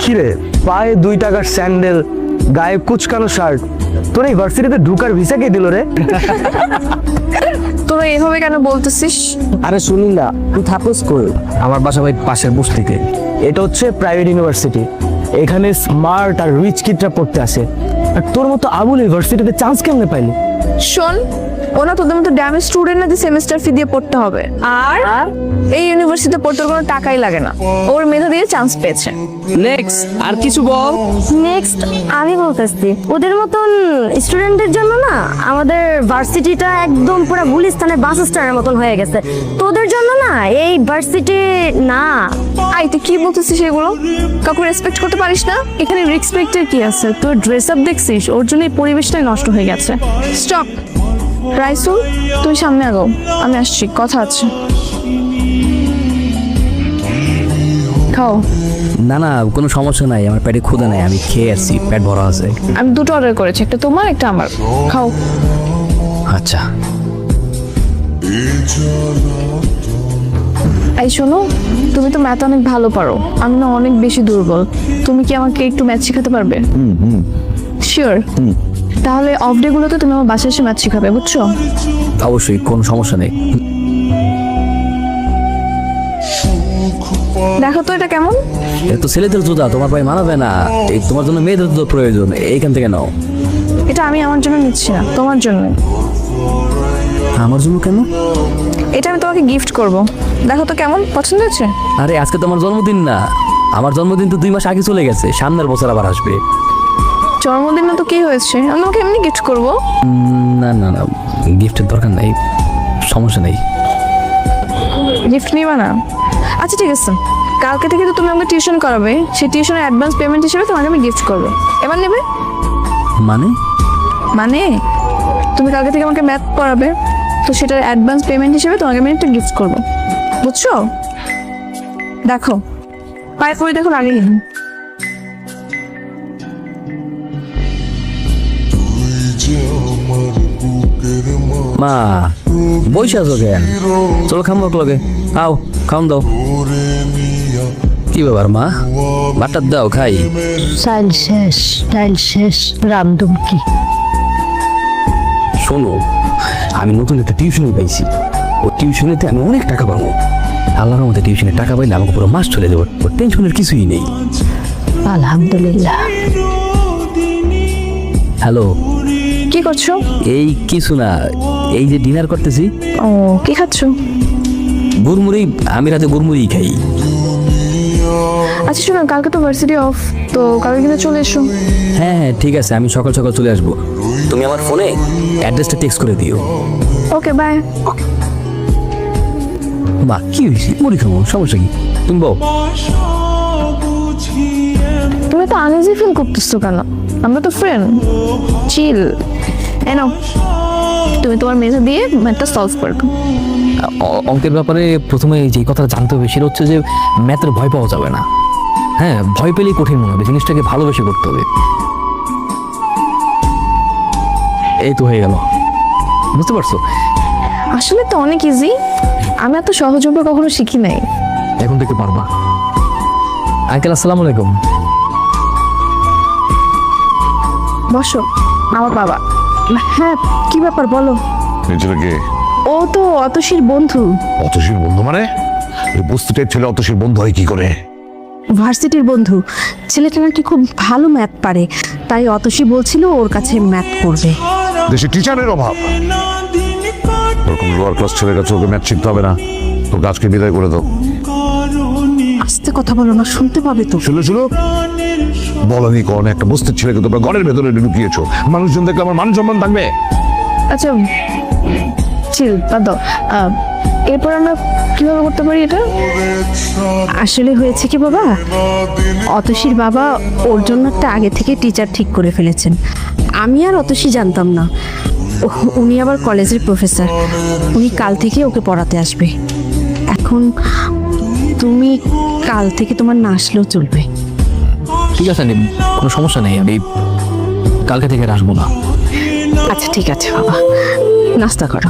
কিরে, পায়ে 2 টাকার স্যান্ডেল, গায়ে কুচকানো শার্ট, তোর এই ভার্সিটিতে ঢুকার ভিসা কে দিল রে? তোরা এভাবে কেন বলতেছিস? আরে শুনি না, তুই থাকস কই? আমার বাসা ভাই পাশের বস্তিতে। এটা হচ্ছে প্রাইভেট ইউনিভার্সিটি, এখানে স্মার্ট আর রিচ কিডরা পড়তে আসে। আর তোর মতো আবুল ইউনিভার্সিটিতে চান্স কেমনে পাইলি? শোন, ওনা তোদের মতো ড্যামেজ স্টুডেন্ট না যে সেমিস্টার ফি দিয়ে পড়তে হবে। আর এই ইউনিভার্সিটিতে পড়তে কোনো টাকাই লাগে না, ওর মেধা দিয়ে চান্স পেয়েছে। নেক্সট আর কিছু বল। নেক্সট আমি বলতেছি, ওদের মতন স্টুডেন্টদের জন্য না আমাদের ভার্সিটিটা একদম পুরো গুলিস্তানের বাস স্ট্যান্ডের মতন হয়ে গেছে। তোদের জন্য না এই ভার্সিটি না। আই তুই কি বলতেছিস এগুলো? কাউকে রেসপেক্ট করতে পারিস না? এখানে রেসপেক্টের কি আছে? তোর ড্রেস আপ দেখছিস, ওর জন্য এই পরিবেশটাই নষ্ট হয়ে গেছে। স্টপ। রাইসুল, তুই সামনে আগাও, আমি আসছি, কথা আছে। খাও। না না, কোনো সমস্যা নাই, আমার পেটে ক্ষুধা নাই, আমি খেয়ে আসছি, পেট ভরা আছে। আমি দুটো অর্ডার করেছি, একটা তোমার একটা আমার। খাও। আচ্ছা। এই শোনো, তুমি তো ম্যাথ অনেক ভালো পারো, আমি না অনেক বেশি দুর্বল। তুমি কি আমাকে একটু ম্যাথ শেখাতে পারবে? শিওর? তাহলে অফ ডে গুলোতে তুমি আমার বাসায় এসে ম্যাথ শেখাবে, বুঝছো? অবশ্যই, কোনো সমস্যা নেই। দেখো তো এটা কেমন। এটা তো ছেলেদের জুতা, তোমার পায়ে মানাবে না, এই তোমার জন্য মেয়েদের জুতো প্রয়োজন, এইখান থেকে নাও। এটা আমি আমার জন্য নিচ্ছি না, তোমার জন্য। আমার জন্য কেন? এটা আমি তোমাকে গিফট করব, দেখো তো কেমন, পছন্দ হয়েছে? আরে আজকে তো আমার জন্মদিন না, আমার জন্মদিন তো 2 মাস আগে চলে গেছে, সামনের বছর আবার আসবে। জন্মদিন না তো কি হয়েছে, আমি তোমাকে এমনি গিফট করব। না না না, গিফটের দরকার নাই, সমস্যা নেই। গিফট নিবা না? আচ্ছা ঠিক আছে, কালকে থেকে তো তুমি আমাকে টিউশন করাবে, সেই টিউশনের অ্যাডভান্স পেমেন্ট হিসেবে তোমাকে আমি গিফট করবো। এবার নেবে? মানে? মানে তুমি কালকে থেকে আমাকে ম্যাথ পড়াবে, তো সেটার অ্যাডভান্স পেমেন্ট হিসেবে তোমাকে আমি একটা গিফট করবো, বুঝছো? দেখো পায়ে পরে দেখো, আগে মা বইসা আছো কেন? চলো খামো লগে, আও খাওন দাও। কি ব্যাপার মা, ভাতটা দাও খাই। ডাইল শেষ রামদম কি? শোনো, আমি নতুন একটা টিউশনি পাইছি, ও টিউশনিতে আমি অনেক টাকা পাবো। আল্লাহর মধ্যে টিউশনে টাকা পাইলে আমাকে পুরো মাস চলে দেবো, ওর টেনশনের কিছুই নেই। আলহামদুলিল্লাহ। হ্যালো, কি করছো? এই কিছু না, এই যে ডিনার করতেছি। ও, কি খাচ্ছো? গুড়মুড়ি, আমি রাতে গুড়মুড়ি খাই। আচ্ছা শোনো, কালকে তো ভার্সিটি অফ, তো কালকে কিন্তু চলে এসো। হ্যাঁ হ্যাঁ ঠিক আছে, আমি সকাল সকাল চলে আসবো, তুমি আমার ফোনে অ্যাড্রেসটা টেক্সট করে দিও। Okay bye. মা কি হয়েছে, মুড়ি খাবো, সমস্যা কি? তুমি বউ। তুমি তো আনইজি ফিল করতেছো কেন? আমরা তো ফ্রেন্ড, চিল। এনো, তুমি তোমার মেধা দিয়ে ম্যাথটা সলভ করবে। অঙ্কের ব্যাপারে প্রথমে যে কথাটা জানতে হবে সেটা হচ্ছে যে ম্যাথের ভয় পাওয়া যাবে না। হ্যাঁ, ভয় পেলেই কঠিন মনে হবে, জিনিসটাকে ভালোবেসে করতে হবে। এই তো হয়ে গেল, বুঝতে পারছো? আসলে তো অনেক ইজি, আমি এত সহজভাবে কখনো শিখি নাই। এখন থেকে পারবা। আঙ্কেল আসসালামু আলাইকুম। বসো, আমার বাবা। হ্যাঁ, কি ব্যাপার বলো। এই ছেলেকে? ও তো অতসীর বন্ধু। অতসীর বন্ধু মানে? এই বস্তুটার ছেলে অতসীর বন্ধু হয় কি করে? ভার্সিটির বন্ধু, ছেলেটা নাকি খুব ভালো ম্যাথ পারে, তাই অতসী বলছিল ওর কাছে ম্যাথ করবে। দেশে টিচারের অভাব, ওরকম লোয়ার ক্লাস ছেলের কাছে ওকে ম্যাথ শিখতে হবে না, তোকে আজকে বিদায় করে দাও। আস্তে কথা বলো না, শুনতে পাবে তো। শুনো শুনো, বলনি কোন একটা বস্তির ছেলেকে তোমরা ঘরের ভেতরে ঢুকিয়েছো, মানুষজন দেখলে আমার মান সম্মান থাকবে? আচ্ছা চিল, বাদ দাও। এরপর আমরা কিভাবে করতে পারি এটা? আসলে হয়েছে কি বাবা, অতসীর বাবা ওর জন্য একটা আগে থেকে টিচার ঠিক করে ফেলেছেন। আমি আর অতসী জানতাম না, উনি আবার কলেজের প্রফেসর, উনি কাল থেকে ওকে পড়াতে আসবে। এখন তুমি কাল থেকে তোমার না আসলেও চলবে। ঠিক আছে, কোনো সমস্যা নেই, আমি কালকে থেকে আর আসবো না। আচ্ছা ঠিক আছে বাবা, নাস্তা করো।